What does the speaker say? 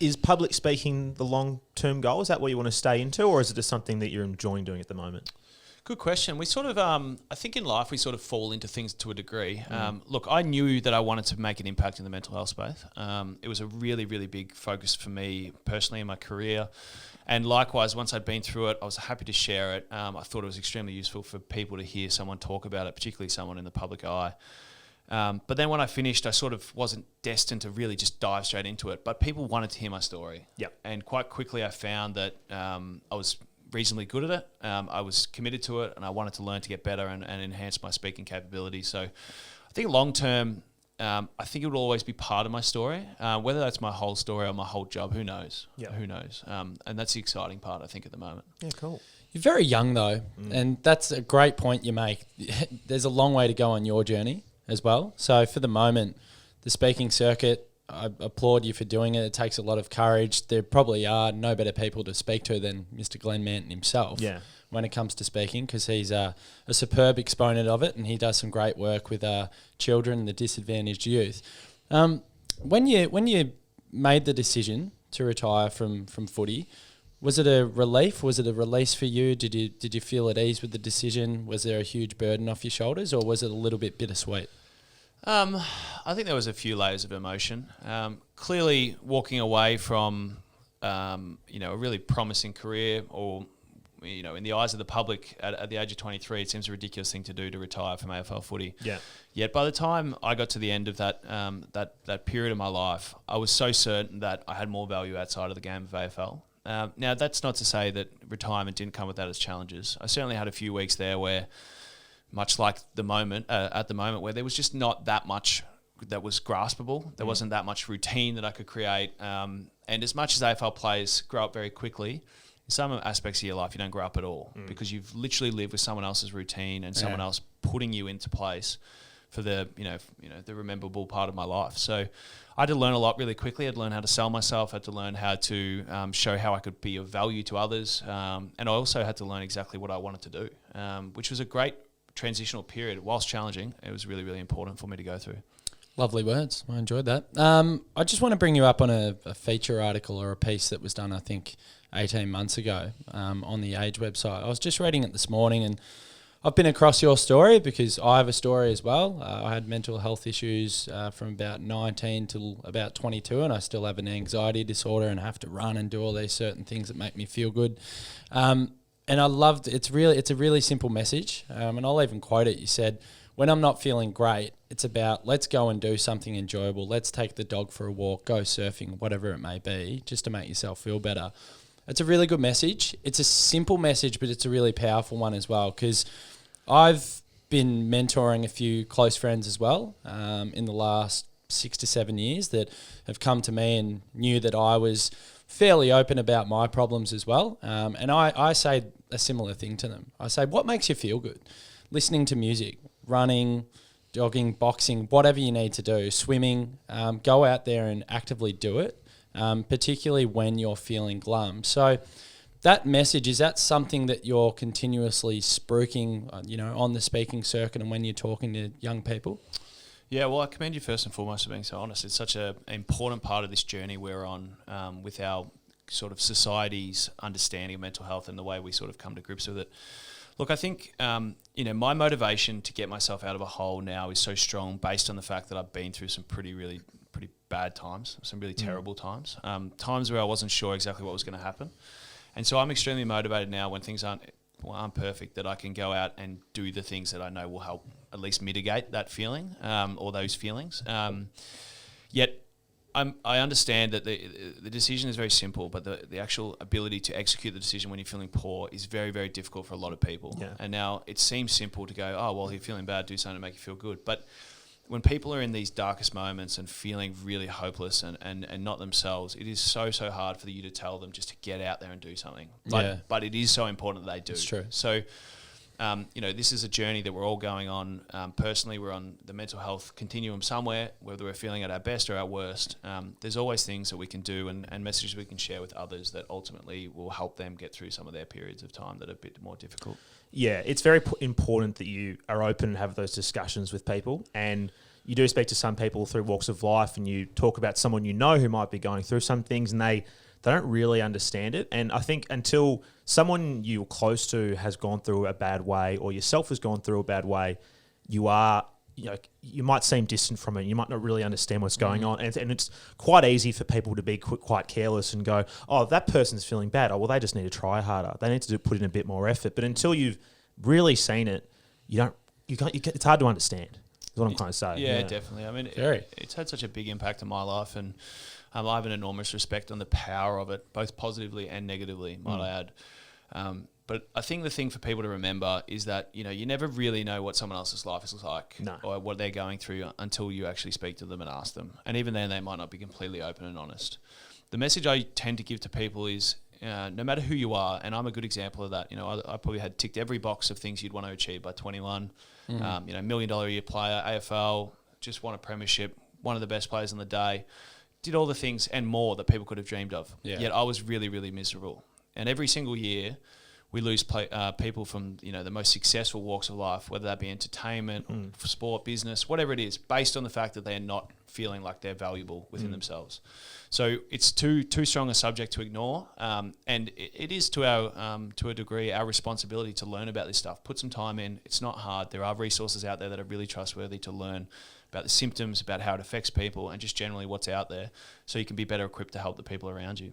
Is public speaking the long-term goal? Is that what you want to stay into, or is it just something that you're enjoying doing at the moment? Good question. We sort of, I think in life we sort of fall into things to a degree. Look, I knew that I wanted to make an impact in the mental health space. It was a really, really big focus for me personally in my career. And likewise, once I'd been through it, I was happy to share it. I thought it was extremely useful for people to hear someone talk about it, particularly someone in the public eye. But then when I finished, I sort of wasn't destined to really just dive straight into it. But people wanted to hear my story. Yep. And quite quickly I found that I was reasonably good at it. I was committed to it, and I wanted to learn to get better and enhance my speaking capability. So I think long term, I think it will always be part of my story. Whether that's my whole story or my whole job, who knows? Yep. Who knows? And that's the exciting part, I think, at the moment. Yeah, cool. You're very young though, and that's a great point you make. There's a long way to go on your journey as well. So for the moment, the speaking circuit, I applaud you for doing it. It takes a lot of courage. There probably are no better people to speak to than Mr. Glenn Manton himself when it comes to speaking, because he's a superb exponent of it, and he does some great work with children and the disadvantaged youth. When you made the decision to retire from footy, was it a relief? Was it a release for you? Did you feel at ease with the decision? Was there a huge burden off your shoulders, or was it a little bit bittersweet? I think there was a few layers of emotion. Clearly, walking away from a really promising career, or in the eyes of the public at the age of 23, it seems a ridiculous thing to do, to retire from AFL footy. Yeah. Yet by the time I got to the end of that period of my life, I was so certain that I had more value outside of the game of AFL. Now, that's not to say that retirement didn't come without its challenges. I certainly had a few weeks there where, much like at the moment, where there was just not that much that was graspable. There wasn't that much routine that I could create. And as much as AFL players grow up very quickly, in some aspects of your life, you don't grow up at all, because you've literally lived with someone else's routine and someone else putting you into place for the rememberable part of my life. So I had to learn a lot really quickly. I had to learn how to sell myself. I had to learn how to show how I could be of value to others. And I also had to learn exactly what I wanted to do, which was a great transitional period. Whilst challenging, it was really, really important for me to go through. Lovely words. I enjoyed that. I just want to bring you up on a feature article or a piece that was done, I think, 18 months ago on the Age website. I was just reading it this morning, and I've been across your story because I have a story as well. I had mental health issues from about 19 till about 22, and I still have an anxiety disorder and have to run and do all these certain things that make me feel good. And I loved it's a really simple message, and I'll even quote it. You said, "When I'm not feeling great, it's about let's go and do something enjoyable. Let's take the dog for a walk, go surfing, whatever it may be, just to make yourself feel better." It's a really good message. It's a simple message, but it's a really powerful one as well, because I've been mentoring a few close friends as well in the last 6 to 7 years that have come to me and knew that I was fairly open about my problems as well. And I say a similar thing to them. I say, what makes you feel good? Listening to music, running, jogging, boxing, whatever you need to do, swimming, go out there and actively do it, particularly when you're feeling glum. So that message, is that something that you're continuously spruiking, on the speaking circuit and when you're talking to young people? Yeah, well, I commend you first and foremost for being so honest. It's such an important part of this journey we're on with our sort of society's understanding of mental health and the way we sort of come to grips with it. Look, I think, my motivation to get myself out of a hole now is so strong based on the fact that I've been through some pretty bad times, some really terrible times, times where I wasn't sure exactly what was going to happen. And so I'm extremely motivated now when things aren't perfect, that I can go out and do the things that I know will help at least mitigate that feeling or those feelings. Yet I understand that the decision is very simple, but the actual ability to execute the decision when you're feeling poor is very, very difficult for a lot of people. Yeah. And now it seems simple to go, oh, well, if you're feeling bad, do something to make you feel good. But when people are in these darkest moments and feeling really hopeless and not themselves, it is so hard for you to tell them just to get out there and do something. But it is so important that they do. It's true. So, this is a journey that we're all going on. Personally, we're on the mental health continuum somewhere, whether we're feeling at our best or our worst. There's always things that we can do and messages we can share with others that ultimately will help them get through some of their periods of time that are a bit more difficult. Yeah, it's very important that you are open and have those discussions with people. And, you do speak to some people through walks of life, and you talk about someone you know who might be going through some things, and they don't really understand it. And I think until someone you're close to has gone through a bad way, or yourself has gone through a bad way, you might seem distant from it. You might not really understand what's going on. And it's quite easy for people to be quite careless and go, oh, that person's feeling bad. Oh, well, they just need to try harder. They need to put in a bit more effort. But until you've really seen it, it's hard to understand, is what I'm trying to say. Yeah, definitely. I mean, it's had such a big impact on my life, and I have an enormous respect on the power of it, both positively and negatively, might I add. But I think the thing for people to remember is that, you never really know what someone else's life is like or what they're going through until you actually speak to them and ask them. And even then, they might not be completely open and honest. The message I tend to give to people is, no matter who you are, and I'm a good example of that. I probably had ticked every box of things you'd want to achieve by 21. $1 million a year player, AFL, just won a premiership, one of the best players on the day, did all the things and more that people could have dreamed of. Yeah. Yet I was really, really miserable. And every single year, we lose people from the most successful walks of life, whether that be entertainment, or sport, business, whatever it is, based on the fact that they're not feeling like they're valuable within themselves. So it's too strong a subject to ignore, and it is to a degree our responsibility to learn about this stuff. Put some time in. It's not hard. There are resources out there that are really trustworthy to learn about the symptoms, about how it affects people, and just generally what's out there, so you can be better equipped to help the people around you.